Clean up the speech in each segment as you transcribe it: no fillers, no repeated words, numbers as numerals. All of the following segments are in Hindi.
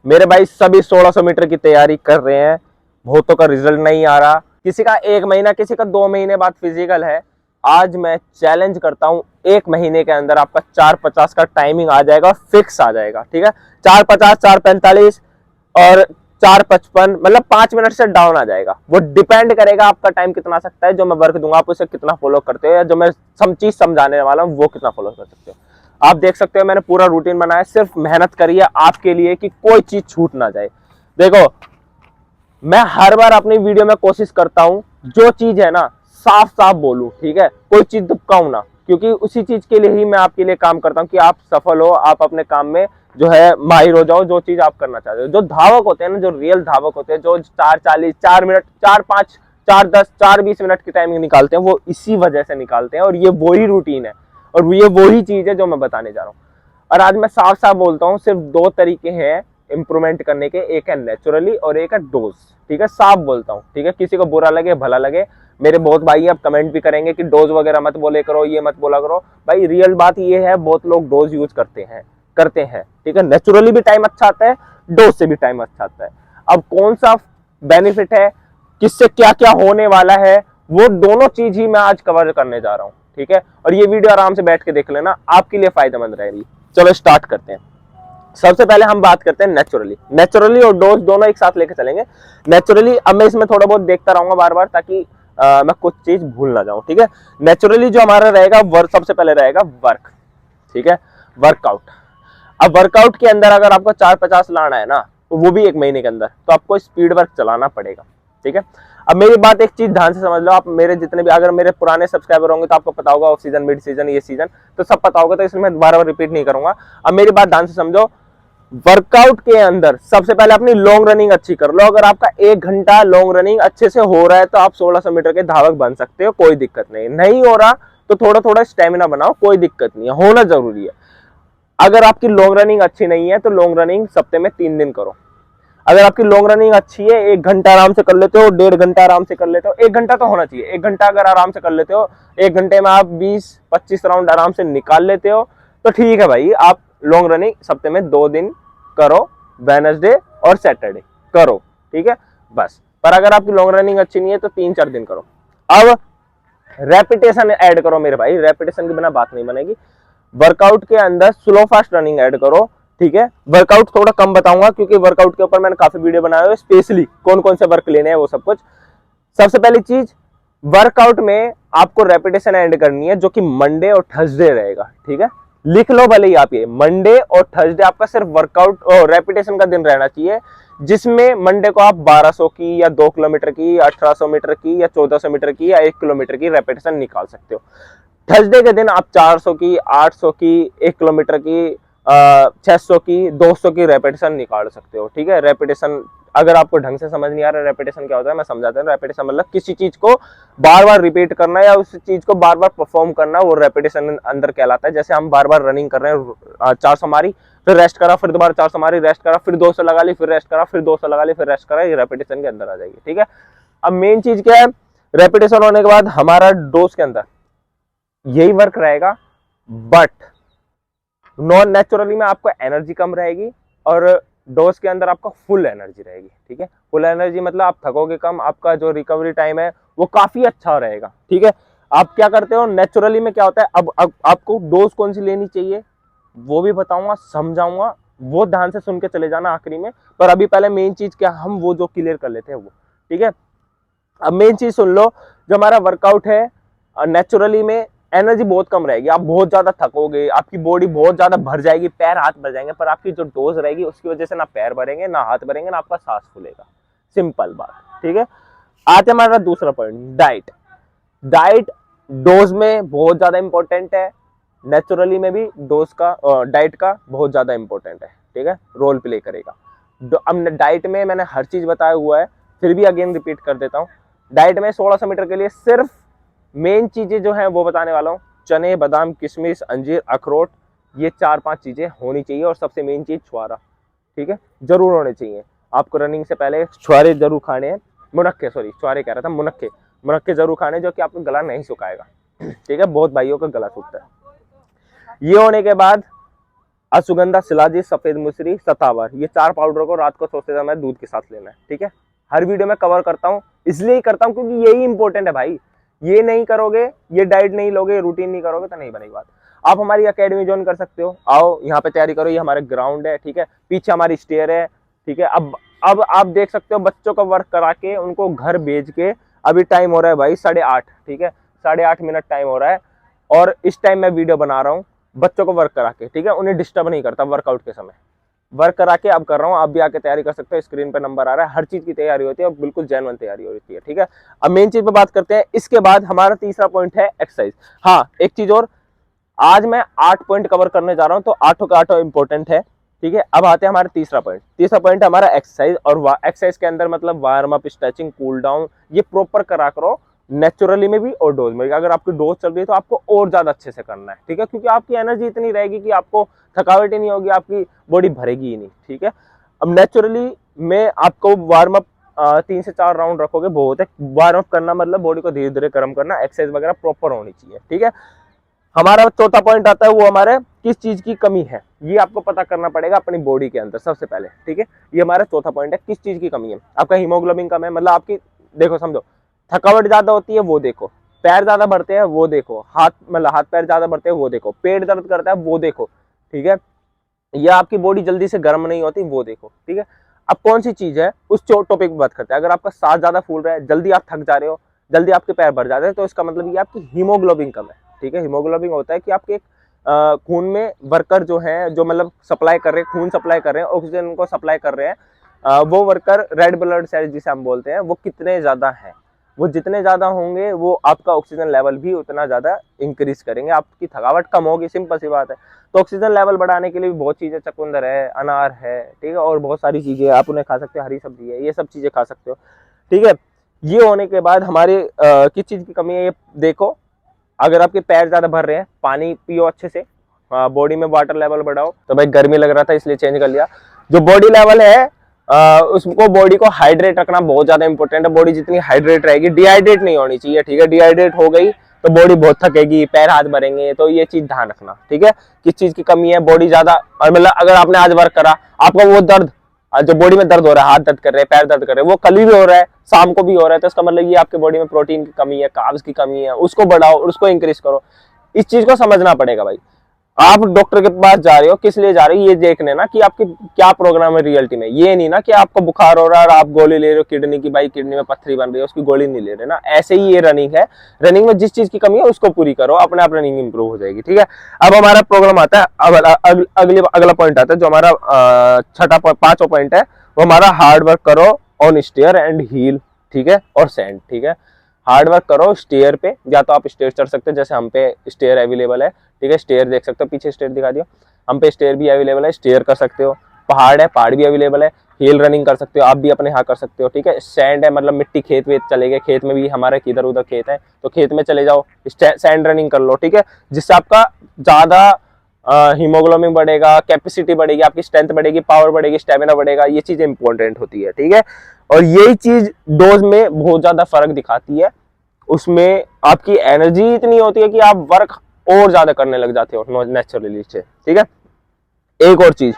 मेरे भाई सभी 1600 मीटर की तैयारी कर रहे हैं, बहुतों का रिजल्ट नहीं आ रहा, किसी का 1 महीना, किसी का 2 महीने बाद फिजिकल है। आज मैं चैलेंज करता हूं 1 महीने के अंदर आपका 4:50 का टाइमिंग आ जाएगा, फिक्स आ जाएगा। ठीक है, 4:50, 4:45 और 4:55, मतलब 5 मिनट से डाउन आ जाएगा। वो डिपेंड करेगा आपका टाइम कितना आ सकता है, जो मैं वर्क दूंगा आप उसे कितना फॉलो करते हो, या जो मैं चीज समझाने वाला हूँ वो कितना फॉलो कर सकते हो। आप देख सकते हो मैंने पूरा रूटीन बनाया, सिर्फ मेहनत करी है आपके लिए कि कोई चीज छूट ना जाए। देखो, मैं हर बार अपनी वीडियो में कोशिश करता हूं जो चीज है ना साफ साफ बोलूं, ठीक है, कोई चीज दुबकाऊं ना, क्योंकि उसी चीज के लिए ही मैं आपके लिए काम करता हूं कि आप सफल हो, आप अपने काम में जो है माहिर हो जाओ, जो चीज आप करना चाहते हो। जो धावक होते हैं ना, जो रियल धावक होते हैं, जो 4:40, 4 मिनट, 4:05, 4:10, 4:20 मिनट की टाइमिंग निकालते हैं, वो इसी वजह से निकालते हैं, और ये वही रूटीन है और ये वही चीज है जो मैं बताने जा रहा हूँ। और आज मैं साफ साफ बोलता हूँ, सिर्फ 2 तरीके हैं इंप्रूवमेंट करने के, एक है नेचुरली और एक है डोज। ठीक है, साफ बोलता हूँ, ठीक है, किसी को बुरा लगे भला लगे, मेरे बहुत भाई अब कमेंट भी करेंगे कि डोज वगैरह मत बोले करो, ये मत बोला करो। भाई रियल बात ये है, बहुत लोग डोज यूज करते हैं। ठीक है, नेचुरली भी टाइम अच्छा आता है, डोज से भी टाइम अच्छा आता है। अब कौन सा बेनिफिट है, किससे क्या क्या होने वाला है, वो दोनों चीज ही मैं आज कवर करने जा रहा हूँ। ठीक है, और ये वीडियो आराम से बैठ के देख लेना, आपके लिए फायदेमंद रहेगी। चलो स्टार्ट करते हैं। सबसे पहले हम बात करते हैं नेचुरली और डोज दोनों एक साथ लेके चलेंगे। नेचुरली अब मैं इसमें थोड़ा बहुत देखता रहूंगा बार बार, ताकि मैं कुछ चीज भूल ना जाऊं। ठीक है, नेचुरली जो हमारा रहेगा वर्क, सबसे पहले रहेगा वर्क। ठीक है, वर्कआउट। अब वर्कआउट के अंदर अगर आपको 4:50 लाना है ना, तो वो भी 1 महीने के अंदर, तो आपको स्पीड वर्क चलाना पड़ेगा। ठीक है, अब मेरी बात एक चीज ध्यान से समझ लो, आप मेरे जितने भी, अगर मेरे पुराने सब्सक्राइबर होंगे तो आपको पता होगा, ऑफ सीजन, मिड सीजन, ये सीजन, तो सब पता होगा, तो इसमें मैं बार बार रिपीट नहीं करूंगा। अब मेरी बात ध्यान से समझो, वर्कआउट के अंदर सबसे पहले अपनी लॉन्ग रनिंग अच्छी कर लो। अगर आपका 1 घंटा लॉन्ग रनिंग अच्छे से हो रहा है तो आप 1600 मीटर के धावक बन सकते हो, कोई दिक्कत नहीं। नहीं हो रहा तो थोड़ा थोड़ा स्टेमिना बनाओ, कोई दिक्कत नहीं है, होना जरूरी है। अगर आपकी लॉन्ग रनिंग अच्छी नहीं है तो लॉन्ग रनिंग सप्ते में 3 दिन करो। अगर आपकी लॉन्ग रनिंग अच्छी है, 1 घंटा आराम से कर लेते हो, 1.5 घंटा आराम से कर लेते हो, 1 घंटा तो होना चाहिए, 1 घंटा अगर आराम से कर लेते हो, 1 घंटे में आप 20-25 राउंड आराम से निकाल लेते हो, तो ठीक है भाई, आप लॉन्ग रनिंग सप्ते में 2 दिन करो, वेडनेसडे और सैटरडे करो। ठीक है, बस। पर अगर आपकी लॉन्ग रनिंग अच्छी नहीं है तो 3-4 दिन करो। अब रेपिटेशन ऐड करो मेरे भाई, रेपिटेशन की बिना बात नहीं बनेगी। वर्कआउट के अंदर स्लो फास्ट रनिंग ऐड करो। ठीक है, वर्कआउट थोड़ा कम बताऊंगा क्योंकि वर्कआउट के ऊपर मैंने काफी वीडियो बनाए हुए, स्पेशली कौन कौन से वर्क लेने हैं वो सब कुछ। सबसे पहली चीज, वर्कआउट में आपको रेपिटेशन ऐड करनी है, जो कि मंडे और थर्सडे रहेगा। ठीक है, लिख लो भले ही आप, ये मंडे और थर्सडे आपका सिर्फ वर्कआउट और रेपिटेशन का दिन रहना चाहिए, जिसमें मंडे को आप 1200 की या 2 किलोमीटर की, 1800 मीटर की या 1400 मीटर की या 1 किलोमीटर की रेपिटेशन निकाल सकते हो। थर्सडे के दिन आप 400 की, 800 की, 1 किलोमीटर की, 600 की, 200 की रेपिटेशन निकाल सकते हो। ठीक है, रेपिटेशन अगर आपको ढंग से समझ नहीं आ रहा रेपिटेशन क्या होता है, मैं समझाता हूँ। रेपिटेशन मतलब किसी चीज को बार बार रिपीट करना या उस चीज को बार बार परफॉर्म करना, वो रेपिटेशन अंदर कहलाता है। जैसे हम बार बार रनिंग कर रहे हैं, 400 मारी, फिर रेस्ट करा, फिर दोबारा 400 मारी, रेस्ट करा, फिर 200 लगा ली, फिर रेस्ट करा, फिर 200 लगा ली, फिर रेस्ट करा, ये रेपिटेशन के अंदर आ जाएगी। ठीक है, अब मेन चीज क्या है, रेपिटेशन होने के बाद हमारा डोज के अंदर यही वर्क रहेगा, बट नॉन नेचुरली में आपको एनर्जी कम रहेगी और डोज के अंदर आपका फुल एनर्जी रहेगी। ठीक है, फुल एनर्जी मतलब आप थकोगे कम, आपका जो रिकवरी टाइम है वो काफी अच्छा रहेगा। ठीक है, आप क्या करते हो नेचुरली में, क्या होता है, अब आपको डोज कौन सी लेनी चाहिए वो भी बताऊंगा, समझाऊंगा, वो ध्यान से सुन के चले जाना आखिरी में। पर अभी पहले मेन चीज क्या, हम वो जो क्लियर कर लेते हैं वो। ठीक है, अब मेन चीज सुन लो, जो हमारा वर्कआउट है नेचुरली में एनर्जी बहुत कम रहेगी, आप बहुत ज्यादा थकोगे, आपकी बॉडी बहुत ज्यादा भर जाएगी, पैर हाथ भर जाएंगे, पर आपकी जो डोज रहेगी उसकी वजह से ना पैर भरेंगे, ना हाथ भरेंगे, ना आपका सांस फूलेगा। सिंपल बात। ठीक है, आते हमारा दूसरा पॉइंट, डाइट। डाइट डोज में बहुत ज्यादा इंपॉर्टेंट है, नेचुरली में भी डोज का, डाइट का बहुत ज्यादा इंपॉर्टेंट है। ठीक है, रोल प्ले करेगा। अब डाइट में मैंने हर चीज बताया हुआ है, फिर भी अगेन रिपीट कर देता हूँ। डाइट में 1600 मीटर के लिए सिर्फ मेन चीजें जो हैं वो बताने वाला हूँ, चने, बादाम, किशमिश, अंजीर, अखरोट, ये 4-5 चीजें होनी चाहिए। और सबसे मेन चीज छुआरा, ठीक है, जरूर होने चाहिए। आपको रनिंग से पहले छुआरे जरूर खाने हैं, मुनक्के, सॉरी छुआरे कह रहा था, मुनक्के, मुनक्के जरूर खाने, जो कि आपका गला नहीं सुखाएगा। ठीक है, बहुत भाइयों का गला सूखता है। ये होने के बाद अश्वगंधा, शिलाजीत, सफेद मुसरी, सतावर, ये 4 पाउडर को रात को सोते समय दूध के साथ लेना है। ठीक है, हर वीडियो में कवर करता हूँ, इसलिए ही करता हूँ क्योंकि यही इंपॉर्टेंट है भाई। ये नहीं करोगे, ये डाइट नहीं लोगे, रूटीन नहीं करोगे तो नहीं बनेगी बात। आप हमारी एकेडमी ज्वाइन कर सकते हो, आओ यहाँ पे तैयारी करो। ये हमारे ग्राउंड है, ठीक है, पीछे हमारी स्टेयर है। ठीक है, अब आप देख सकते हो बच्चों का वर्क करा के उनको घर भेज के, अभी टाइम हो रहा है भाई 8:30। ठीक है, 8:30 मिनट टाइम हो रहा है और इस टाइम मैं वीडियो बना रहा हूँ बच्चों को वर्क करा के। ठीक है, उन्हें डिस्टर्ब नहीं करता वर्कआउट के समय, वर्क करा के अब कर रहा हूँ। आप भी आके तैयारी कर सकते हो, स्क्रीन पे नंबर आ रहा है, हर चीज की तैयारी होती है और बिल्कुल जेन्युइन तैयारी होती है। ठीक है, अब मेन चीज पे बात करते हैं। इसके बाद हमारा तीसरा पॉइंट है एक्सरसाइज। हाँ, एक चीज और, आज मैं 8 पॉइंट कवर करने जा रहा हूँ, तो 8 का 8 इंपॉर्टेंट है। ठीक है, अब आते हैं हमारा तीसरा पॉइंट। तीसरा पॉइंट है हमारा एक्सरसाइज। और एक्सरसाइज के अंदर मतलब warm up, stretching, cool down, ये प्रॉपर करा करो, नेचुरली में भी और डोज में भी। अगर आपकी डोज चल रही है तो आपको और ज्यादा अच्छे से करना है। ठीक है, क्योंकि आपकी एनर्जी इतनी रहेगी कि आपको थकावट ही नहीं होगी, आपकी बॉडी भरेगी ही नहीं। ठीक है, अब नेचुरली में आपको वार्म अप 3 से 4 राउंड रखोगे बहुत है। वार्म अप करना मतलब बॉडी को धीरे धीरे गर्म करना, एक्सरसाइज वगैरह प्रॉपर होनी चाहिए। ठीक है, हमारा चौथा पॉइंट आता है वो हमारे किस चीज की कमी है, ये आपको पता करना पड़ेगा अपनी बॉडी के अंदर सबसे पहले। ठीक है, ये हमारा चौथा पॉइंट है, किस चीज की कमी है। आपका हीमोग्लोबिन कम है, मतलब आपकी, देखो समझो, थकावट ज्यादा होती है वो देखो, पैर ज्यादा बढ़ते हैं वो देखो, हाथ पैर ज्यादा बढ़ते हैं वो देखो, पेट दर्द करता है वो देखो। ठीक है, या आपकी बॉडी जल्दी से गर्म नहीं होती वो देखो। ठीक है, अब कौन सी चीज है उस टॉपिक पे बात करते हैं। अगर आपका सांस ज्यादा फूल रहा है, जल्दी आप थक जा रहे हो, जल्दी आपके पैर भर जाते हैं, तो इसका मतलब ये आपकी हीमोग्लोबिन कम है। ठीक है, हीमोग्लोबिन होता है कि आपके खून में वर्कर जो है, जो मतलब सप्लाई कर रहे हैं, खून सप्लाई कर रहे हैं, ऑक्सीजन को सप्लाई कर रहे हैं, वो वर्कर रेड ब्लड सेल जिसे हम बोलते हैं, वो कितने ज्यादा हैं। वो जितने ज्यादा होंगे वो आपका ऑक्सीजन लेवल भी उतना ज्यादा इंक्रीज करेंगे, आपकी थकावट कम होगी, सिंपल सी बात है। तो ऑक्सीजन लेवल बढ़ाने के लिए भी बहुत चीजें, चुकंदर है, अनार है, ठीक है, और बहुत सारी चीजें आप उन्हें खा सकते हो, हरी सब्जी है, ये सब चीजें खा सकते हो। ठीक है, ये होने के बाद हमारे किस चीज की कमी है ये देखो। अगर आपके पैर ज्यादा भर रहे हैं, पानी पियो अच्छे से, बॉडी में वाटर लेवल बढ़ाओ। तो भाई गर्मी लग रहा था इसलिए चेंज कर लिया। जो बॉडी लेवल है उसको, बॉडी को हाइड्रेट रखना बहुत ज्यादा इंपॉर्टेंट है। बॉडी जितनी हाइड्रेट रहेगी, डिहाइड्रेट नहीं होनी चाहिए। ठीक है, डिहाइड्रेट हो गई तो बॉडी बहुत थकेगी, पैर हाथ भरेंगे, तो ये चीज ध्यान रखना। ठीक है, किस चीज की कमी है, बॉडी ज्यादा, और मतलब अगर आपने आज वर्क करा, आपका वो दर्द, जो बॉडी में दर्द हो रहा है, हाथ दर्द कर रहे हैं, पैर दर्द कर रहे हैं, वो कल भी हो रहा है, शाम को भी हो रहा है, तो इसका मतलब ये आपके बॉडी में प्रोटीन की कमी है, कार्ब्स की कमी है, उसको बढ़ाओ और उसको इंक्रीज करो। इस चीज को समझना पड़ेगा भाई। आप डॉक्टर के पास जा रहे हो, किस लिए जा रहे हो, ये देखने ना कि आपकी क्या प्रॉब्लम है रियलिटी में। ये नहीं ना कि आपको बुखार हो रहा है और आप गोली ले रहे हो किडनी की, भाई किडनी में पत्थरी बन रही है, उसकी गोली नहीं ले रहे ना। ऐसे ही ये रनिंग है, रनिंग में जिस चीज की कमी है उसको पूरी करो, अपने आप रनिंग इंप्रूव हो जाएगी। ठीक है, अब हमारा प्रोग्राम आता है, अब अगला पॉइंट आता है जो हमारा छठा 5वां पॉइंट है, वो हमारा हार्ड वर्क करो ऑन स्टेयर एंड हील। ठीक है, और सैंड। ठीक है, हार्ड वर्क करो स्टेयर पे, या तो आप स्टेयर चढ़ सकते हो, जैसे हम पे स्टेयर अवेलेबल है। ठीक है, स्टेयर देख सकते हो, पीछे स्टेयर दिखा दियो, हम पे स्टेयर भी अवेलेबल है, स्टेयर कर सकते हो। पहाड़ है, पहाड़ भी अवेलेबल है, हिल रनिंग कर सकते हो, आप भी अपने यहाँ कर सकते हो। ठीक है, सैंड है, मतलब मिट्टी, खेत वेत चले गए, खेत में भी हमारे इधर उधर खेत है तो खेत में चले जाओ, सैंड रनिंग कर लो। ठीक है, जिससे आपका ज्यादा हीमोग्लोबिन बढ़ेगा, कैपेसिटी बढ़ेगी, आपकी स्ट्रेंथ बढ़ेगी, पावर बढ़ेगी, स्टेमिना बढ़ेगा, ये चीज इंपॉर्टेंट होती है। ठीक है, और यही चीज डोज में बहुत ज्यादा फर्क दिखाती है। उसमें आपकी एनर्जी इतनी होती है कि आप वर्क और ज्यादा करने लग जाते हो नेचुरली से। ठीक है, एक और चीज,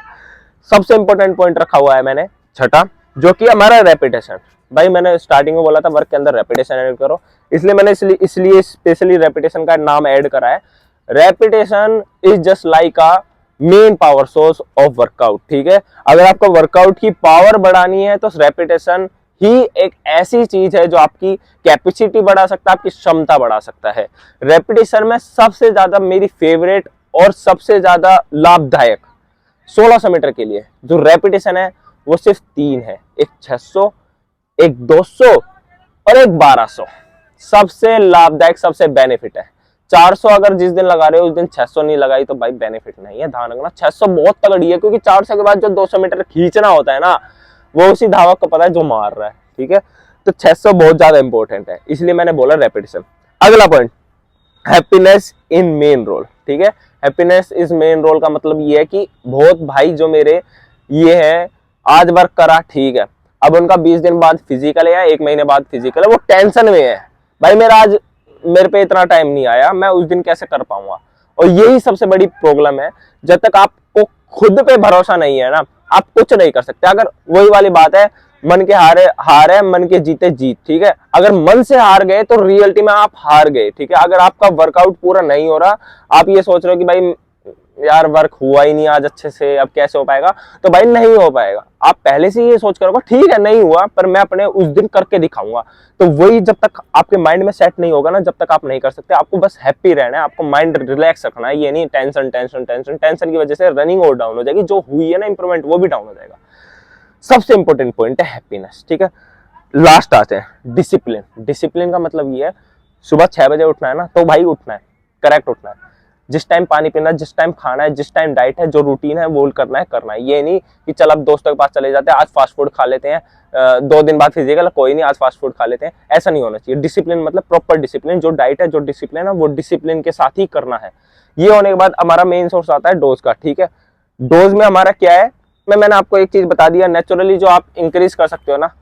सबसे इंपॉर्टेंट पॉइंट रखा हुआ है मैंने छठा, जो कि हमारा रेपिटेशन। भाई मैंने स्टार्टिंग में बोला था वर्क के अंदर रेपिटेशन ऐड करो, इसलिए मैंने इसलिए स्पेशली रेपिटेशन का नाम ऐड करा है। Repetition is just like a main power source of workout. ठीक है, अगर आपको वर्कआउट की पावर बढ़ानी है तो रेपिटेशन ही एक ऐसी चीज है जो आपकी कैपेसिटी बढ़ा सकता है, आपकी क्षमता बढ़ा सकता है। रेपिटेशन में सबसे ज्यादा मेरी फेवरेट और सबसे ज्यादा लाभदायक 1600 मीटर के लिए जो रेपिटेशन है वो सिर्फ 3 है, एक 600, एक 200 और एक 1200। सबसे लाभदायक, सबसे बेनिफिट है। 400 अगर जिस दिन लगा रहे हो उस दिन 600 नहीं लगाई तो भाई बेनिफिट नहीं है, ध्यान रखना। 600 बहुत तगड़ी है, क्योंकि 400 के बाद जो 200 मीटर खींचना होता है ना, वो उसी धावक को पता है जो मार रहा है। ठीक है, तो 600 बहुत ज्यादा इंपॉर्टेंट है, इसलिए मैंने बोला रेपिटेशन। अगला point, happiness in main role. ठीक है, हैप्पीनेस इज मेन रोल का मतलब ये है कि बहुत भाई जो मेरे ये है, आज वर्क करा ठीक है, अब उनका 20 दिन बाद फिजिकल है या 1 महीने बाद फिजिकल है, वो टेंशन में है भाई, मेरे पे इतना टाइम नहीं आया, मैं उस दिन कैसे कर पाऊंगा। और यही सबसे बड़ी प्रॉब्लम है। जब तक आपको खुद पे भरोसा नहीं है ना, आप कुछ नहीं कर सकते। अगर वही वाली बात है, मन के हारे हार है, मन के जीते जीत, ठीक है। अगर मन से हार गए तो रियलिटी में आप हार गए, ठीक है। अगर आपका वर्कआउट पूरा नहीं हो रहा, आप ये सोच रहे हो कि भाई यार वर्क हुआ ही नहीं आज अच्छे से, अब कैसे हो पाएगा, तो भाई नहीं हो पाएगा। आप पहले से ये सोच कर रखो, ठीक है नहीं हुआ पर मैं अपने उस दिन करके दिखाऊंगा। तो वही जब तक आपके माइंड में सेट नहीं होगा ना, जब तक आप नहीं कर सकते। आपको बस हैप्पी रहना है, आपको माइंड रिलैक्स रखना है। ये नहीं टेंशन टेंशन टेंशन टेंशन की वजह से रनिंग और डाउन हो जाएगी, जो हुई है ना इंप्रूवमेंट वो भी डाउन हो जाएगा। सबसे इंपॉर्टेंट पॉइंट है हैप्पीनेस, ठीक है। लास्ट आते हैं डिसिप्लिन। डिसिप्लिन का मतलब ये है, सुबह 6 बजे उठना है ना, तो भाई उठना है, करेक्ट उठना है। जिस टाइम पानी पीना है, जिस टाइम खाना है, जिस टाइम डाइट है, जो रूटीन है वो करना है। ये नहीं कि चल अब दोस्तों के पास चले जाते हैं, आज फास्ट फूड खा लेते हैं, 2 दिन बाद फिजिकल, कोई नहीं आज फास्ट फूड खा लेते हैं, ऐसा नहीं होना चाहिए। डिसिप्लिन मतलब प्रॉपर डिसिप्लिन, जो डाइट है, जो डिसिप्लिन है, वो डिसिप्लिन के साथ ही करना है। ये होने के बाद हमारा मेन सोर्स आता है डोज का, ठीक है। डोज में हमारा क्या है, मैंने आपको एक चीज बता दिया, नेचुरली जो आप इंक्रीज कर सकते हो ना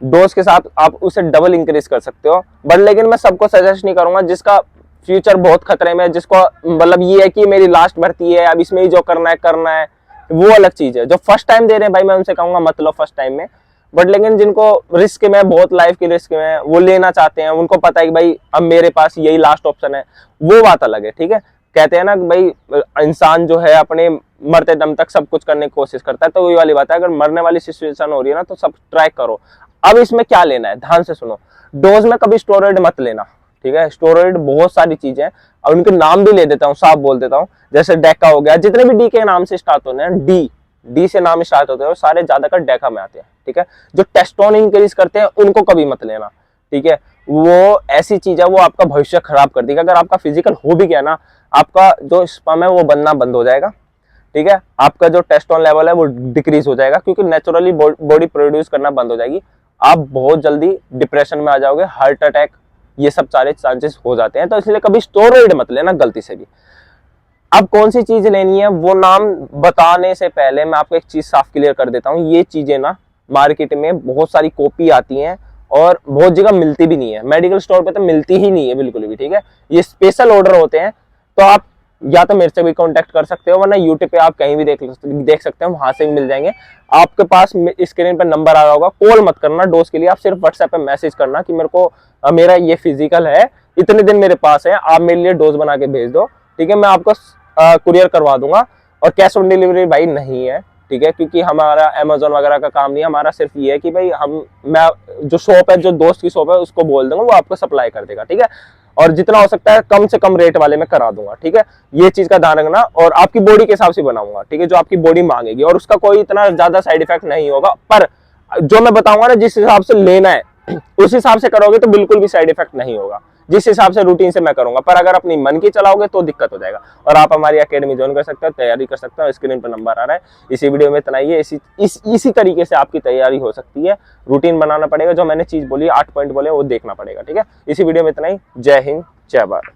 डोज के साथ, आप उसे डबल इंक्रीज कर सकते हो। बट लेकिन मैं सबको सजेस्ट नहीं करूंगा जिसका फ्यूचर बहुत खतरे में, जिसको मतलब ये है कि मेरी लास्ट भर्ती है, अब इसमें ही जो करना है, वो अलग चीज है। जो फर्स्ट टाइम दे रहे हैं भाई, मैं उनसे कहूंगा मत लो फर्स्ट टाइम में। बट लेकिन जिनको रिस्क में, बहुत लाइफ के रिस्क में वो लेना चाहते हैं, उनको पता है कि भाई अब मेरे पास यही लास्ट ऑप्शन है, वो बात अलग है, ठीक है। कहते हैं ना कि भाई इंसान जो है अपने मरते दम तक सब कुछ करने की कोशिश करता है, तो वही वाली बात है। अगर मरने वाली सिचुएशन हो रही है ना, तो सब ट्राई करो। अब इसमें क्या लेना है, ध्यान से सुनो। डोज में कभी स्टेरॉइड मत लेना, ठीक है। स्टेरॉइड बहुत सारी चीजें हैं, और उनके नाम भी ले देता हूँ, साफ बोल देता हूँ। जैसे डेका हो गया, जितने भी डी के नाम से स्टार्ट होते हैं, डी से नाम स्टार्ट होते हैं, सारे ज्यादातर डेका में आते हैं, ठीक है। जो टेस्टोन इंक्रीज करते हैं उनको कभी मत लेना, ठीक है। वो ऐसी चीज है, वो आपका भविष्य खराब कर देगा। अगर आपका फिजिकल हो भी गया ना, आपका जो स्पर्म है वो बनना बंद हो जाएगा, ठीक है। आपका जो टेस्टोन लेवल है वो डिक्रीज हो जाएगा, क्योंकि नेचुरली बॉडी प्रोड्यूस करना बंद हो जाएगी। आप बहुत जल्दी डिप्रेशन में आ जाओगे, हार्ट अटैक, ये सब सारे चांसेस हो जाते हैं। तो इसलिए कभी स्टेरॉइड मत लेना गलती से भी। अब कौन सी चीज लेनी है वो नाम बताने से पहले मैं आपको एक चीज साफ क्लियर कर देता हूँ। ये चीजें ना मार्केट में बहुत सारी कॉपी आती हैं और बहुत जगह मिलती भी नहीं है, मेडिकल स्टोर पे तो मिलती ही नहीं है बिल्कुल भी, ठीक है। ये स्पेशल ऑर्डर होते हैं, तो आप या तो मेरे से भी कांटेक्ट कर सकते हो, वरना यूट्यूब पे आप कहीं भी देख सकते हो, वहां से भी मिल जाएंगे। आपके पास स्क्रीन पे नंबर आ रहा होगा, कॉल मत करना डोज के लिए, आप सिर्फ व्हाट्सएप पे मैसेज करना कि मेरे को मेरा ये फिजिकल है, इतने दिन मेरे पास है, आप मेरे लिए डोज बना के भेज दो, ठीक है। मैं आपको कुरियर करवा दूंगा। और कैश ऑन डिलीवरी भाई नहीं है, ठीक है, क्योंकि हमारा अमेजोन वगैरह का काम नहीं है। हमारा सिर्फ ये है कि भाई मैं जो शॉप है, जो दोस्त की शॉप है, उसको बोल दूंगा, वो आपको सप्लाई कर देगा, ठीक है। और जितना हो सकता है कम से कम रेट वाले में करा दूंगा, ठीक है। ये चीज का ध्यान रखना। और आपकी बॉडी के हिसाब से बनाऊंगा, ठीक है, जो आपकी बॉडी मांगेगी, और उसका कोई इतना ज्यादा साइड इफेक्ट नहीं होगा। पर जो मैं बताऊंगा ना, जिस हिसाब से लेना है उस हिसाब से करोगे तो बिल्कुल भी साइड इफेक्ट नहीं होगा, जिस हिसाब से रूटीन से मैं करूंगा। पर अगर अपनी मन की चलाओगे तो दिक्कत हो जाएगा। और आप हमारी एकेडमी ज्वाइन कर सकते हो, तैयारी कर सकते हो, स्क्रीन पर नंबर आ रहा है। इसी वीडियो में इतना ही है। इसी तरीके से आपकी तैयारी हो सकती है। रूटीन बनाना पड़ेगा, जो मैंने चीज बोली 8 पॉइंट बोले वो देखना पड़ेगा, ठीक है। इसी वीडियो में इतना ही। जय हिंद, जय भारत।